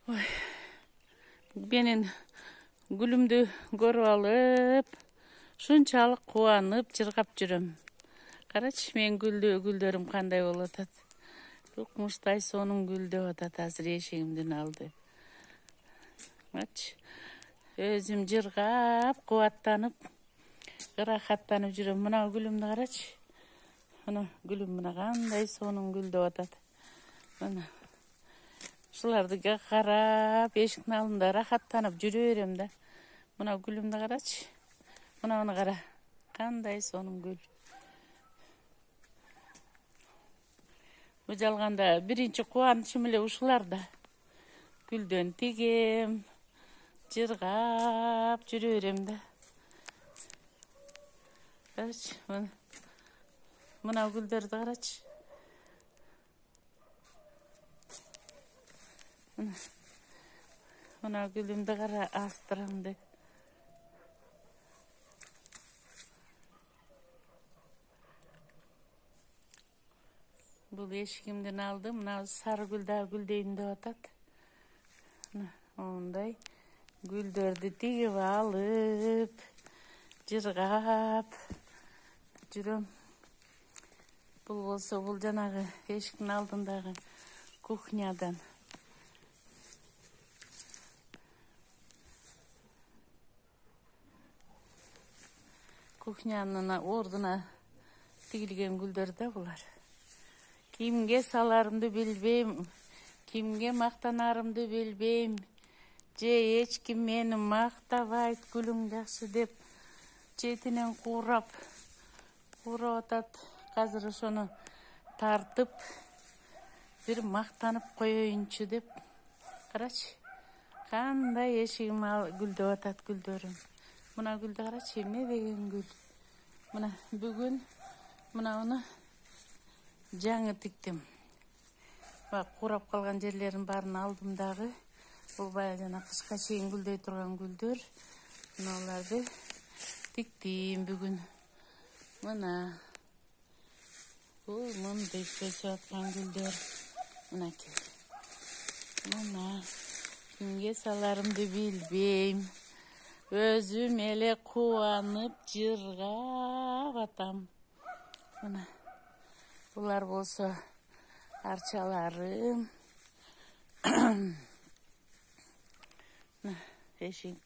Ой, менин gülümdü görüp alıp, şunçalık kuanıp, jırgap жүрөm. Карачы, мен гүлдөрүм кандай болуп атат. Укмуштай сонун гүлдөп атат, азыр эшигимдин алды. Карачы, өзүм жыргап, кубаттанып, ырахаттанып жүрөм. Мына гүлүмдү карачы. Мына гүлүм мына кандай сонун гүлдөп атат. Мына ушуларды карап, эшиктин алдында рахаттанып жүрө берем да. Мына гүлүмдү карачы. Мына кара. Кандай сонун гүл. Жалганда биринчи кубанычым эле ушуларда. Гүлдөн тигем, жыргап жүрө берем да. Карачы, мына гүлдөрдү карачы. Мына gülümdü kara astırımdı. Bu eşigimden aldım. Mına sarı gül daha güldeyin de atat. Onday güldördü tigip alıp, jırgap жүрөm. Бұл болса, бұл жанагы эшиктин алдындагы кухнядан. Кухнянын ордуна тигилген гүлдөр да булар. Кимге саларымды билбейм, кимге мактанарымды билбейм. Же эч ким мени мактабайт, гүлүң жакшы деп четинен куурап атат. Азыр ошону тартып, бир мактанып коеюнчу деп. Карачы, кандай эшигим гүлдөп атат гүлдөрүм. Мына гүлдү карачы, эмне деген гүл. Мына бүгүн мынауну жаңы тиктим. Бак, курап калган жерлерин баарын алдым дагы. Бул баягы жана кышка чейин гүлдөй турган гүлдөр. Мыналарды тиктим бүгүн. Мына бул мындайт өсүп аткан гүлдөр. Мынакей. Мына кимге саларымды билбейм. Өзүм эле кубанып, жыргап атам. Мына булар болсо арчаларым. Эшик